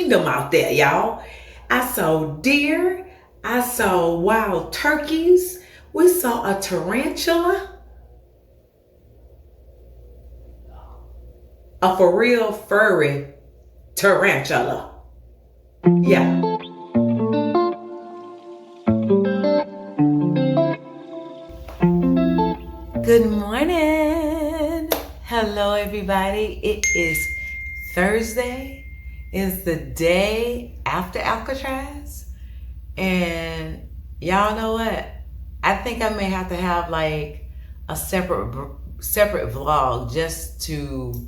kingdom out there, y'all. I saw deer. I saw wild turkeys. We saw a tarantula. A for real furry tarantula. Yeah. Good morning. Hello, everybody. It is Thursday. It's the day after Alcatraz. And y'all know what? I think I may have to have like a separate vlog just to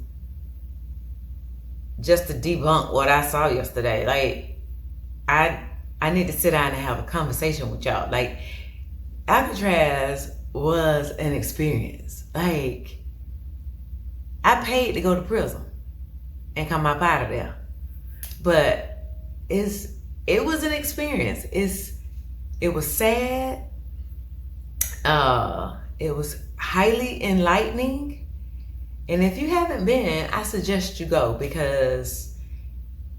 debunk what I saw yesterday. Like I need to sit down and have a conversation with y'all. Like Alcatraz was an experience. Like I paid to go to prison and come up out of there, but it was an experience. It was sad. It was highly enlightening, and if you haven't been, I suggest you go, because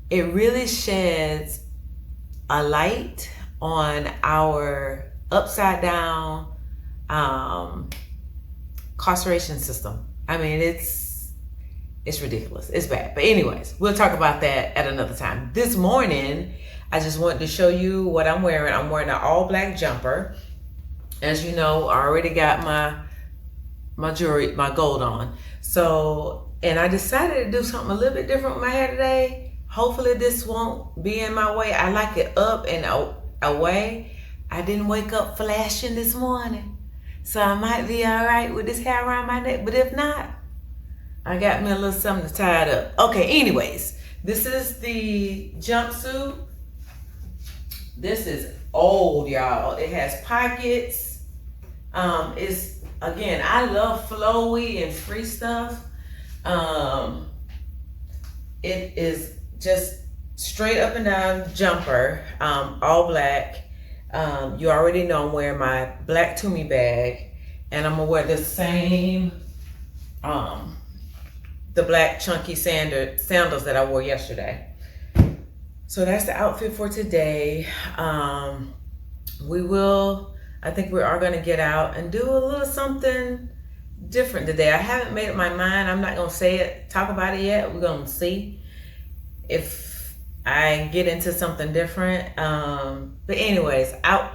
it really sheds a light on our upside down incarceration system. I mean, it's ridiculous. It's bad. But anyways, we'll talk about that at another time. This morning, I just wanted to show you what I'm wearing. I'm wearing an all black jumper. As you know, I already got my jewelry, my gold on. So, and I decided to do something a little bit different with my hair today. Hopefully this won't be in my way. I like it up and away. I didn't wake up flashing this morning, so I might be all right with this hair around my neck. But if not, I got me a little something to tie it up. Okay, anyways, this is the jumpsuit. This is old, y'all. It has pockets. It's, again, I love flowy and free stuff. It is just straight up and down jumper, all black. You already know I'm wearing my black Toomey bag, and I'm gonna wear the same, the black chunky sandals that I wore yesterday. So that's the outfit for today. I think we are gonna get out and do a little something different today. I haven't made up my mind. I'm not gonna talk about it yet. We're gonna see if I get into something different. But anyways, I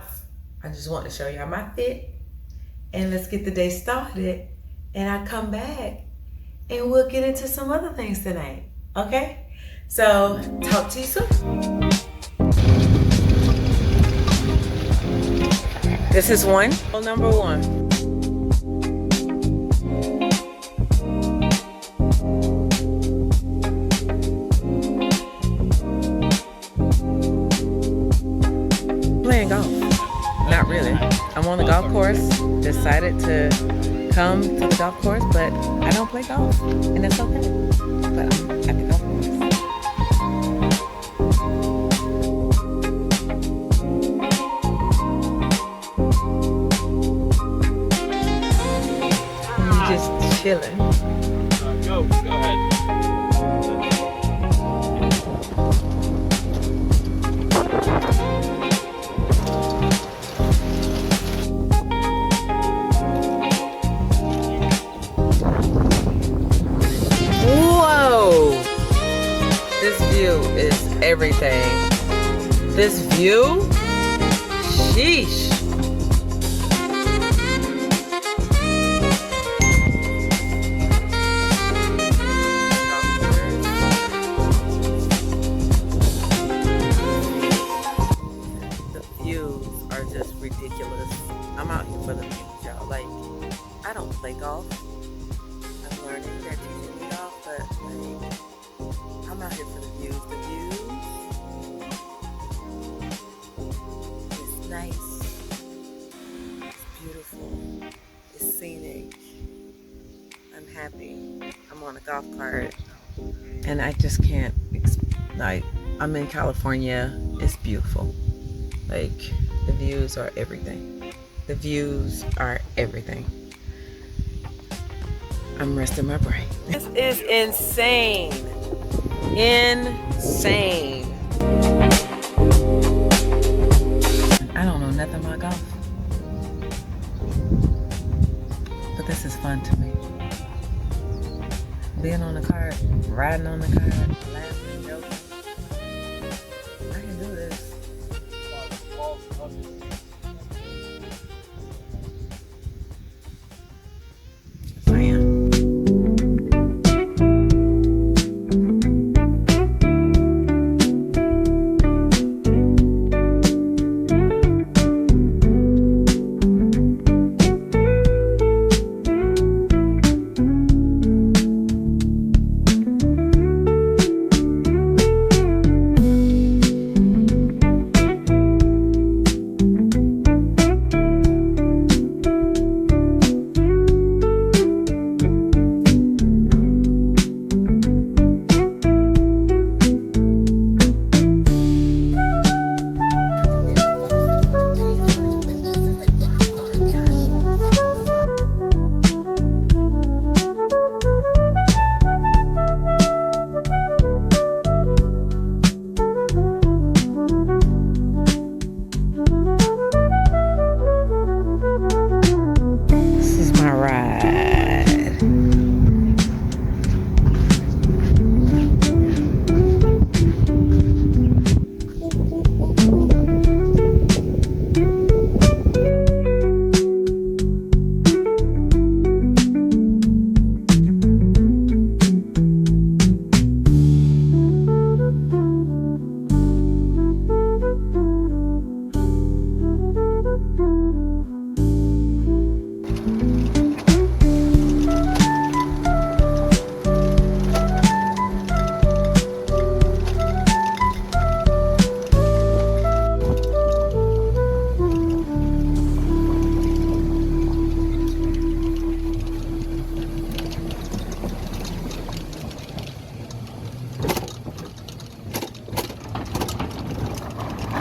just want to show y'all my fit, and let's get the day started, and I'll come back and we'll get into some other things tonight. Okay? So talk to you soon. This is number one. Playing golf. Not really. I'm on the golf course. Decided to come to the golf course, but I don't play golf, and that's okay. But I'm at the golf course. Just chilling. Go ahead. Whoa! This view is everything. This view? Sheesh. Ridiculous. I'm out here for the views, y'all. Like, I don't play golf. I'm learning. They're teaching me golf, but like, I'm out here for the views. The views. It's nice. It's beautiful. It's scenic. I'm happy. I'm on a golf cart, and I just can't. I'm in California. It's beautiful. Like, the views are everything. The views are everything. I'm resting my brain. This is insane. Insane. than my golf. But this is fun to me. Being on the cart, riding on the cart, laughing, joking. I can do this. Yes, I am.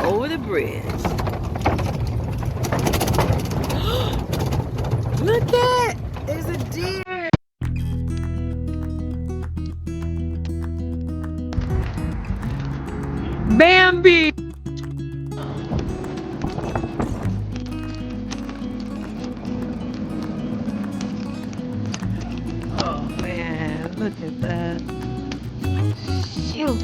Over the bridge. Look at, there's a deer. Bambi. Oh man, look at that. Shoot.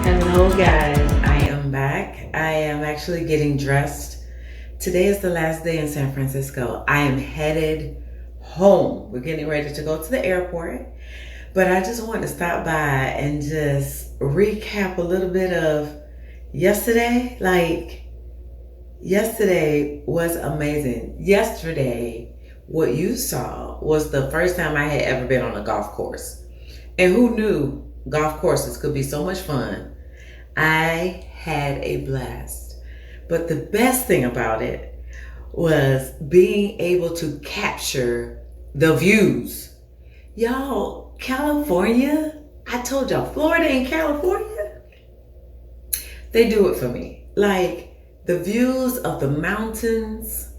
Hello guys, I am back. I am actually getting dressed. Today is the last day in San Francisco. I am headed home. We're getting ready to go to the airport, but I just wanted to stop by and just recap a little bit of yesterday. Yesterday was amazing. Yesterday, what you saw was the first time I had ever been on a golf course. And who knew golf courses could be so much fun? I had a blast. But the best thing about it was being able to capture the views. Y'all, California, I told y'all, Florida and California, they do it for me. Like the views of the mountains,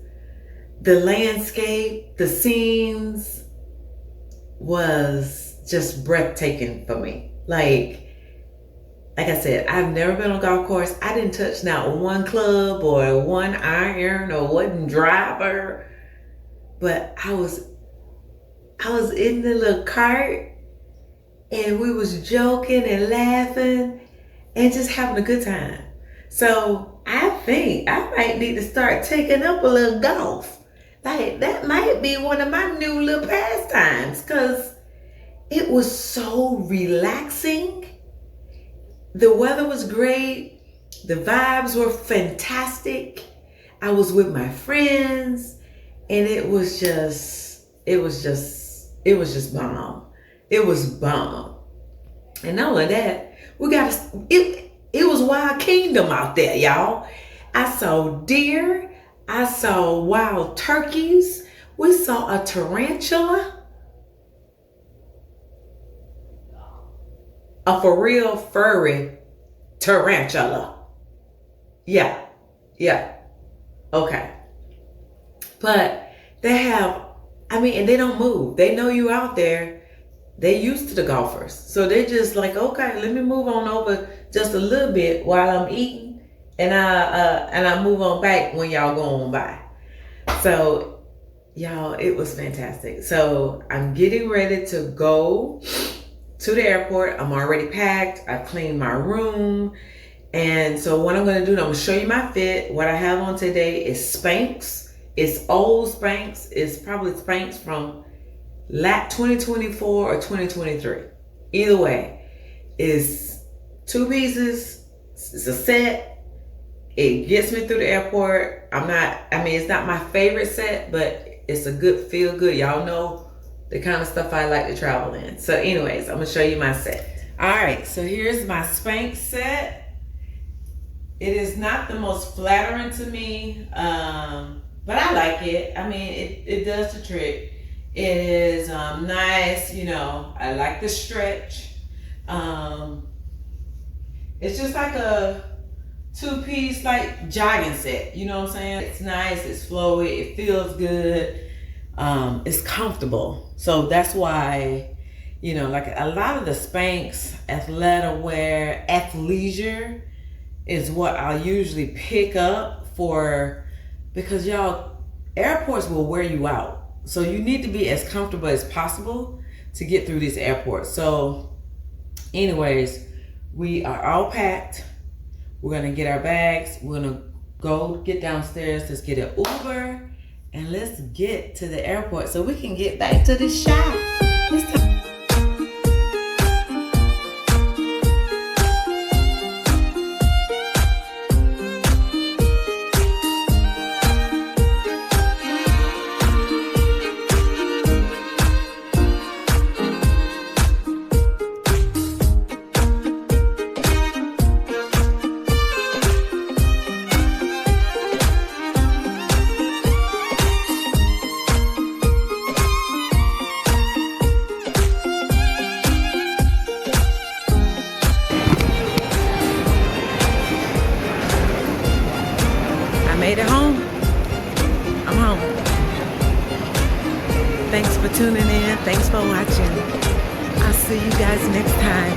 the landscape, the scenes was just breathtaking for me. Like I said, I've never been on a golf course. I didn't touch not one club or one iron or one driver, but I was in the little cart and we was joking and laughing and just having a good time. So I think I might need to start taking up a little golf. Like that might be one of my new little pastimes because it was so relaxing. The weather was great. The vibes were fantastic. I was with my friends and it was just bomb. It was bomb. And not only that, it was wild kingdom out there, y'all. I saw deer. I saw wild turkeys. We saw a tarantula. A for real furry tarantula. Yeah. Okay. But they have, and they don't move. They know you out there. They used to the golfers. So they're just like, okay, let me move on over just a little bit while I'm eating. And I move on back when y'all go on by. So y'all, it was fantastic. So I'm getting ready to go to the airport. I'm already packed. I've cleaned my room. And so what I'm going to do, I'm going to show you my fit. What I have on today is Spanx. It's old Spanx. It's probably Spanx from 2024 or 2023. Either way, it's 2 pieces. It's a set. It gets me through the airport. It's not my favorite set, but it's a good feel good. Y'all know the kind of stuff I like to travel in. So anyways, I'm going to show you my set. All right, so here's my Spanx set. It is not the most flattering to me, but I like it. It does the trick. It is nice, I like the stretch. It's just like a 2-piece like jogging set, you know what I'm saying? It's nice, it's flowy, it feels good. It's comfortable. So that's why, like a lot of the Spanx athletic wear, athleisure is what I'll usually pick up for, because y'all, airports will wear you out. So you need to be as comfortable as possible to get through this airport. So anyways, we are all packed. We're gonna get our bags. We're gonna go get downstairs. Let's get an Uber and let's get to the airport so we can get back to the shop. Made it home. I'm home. Thanks for tuning in. Thanks for watching. I'll see you guys next time.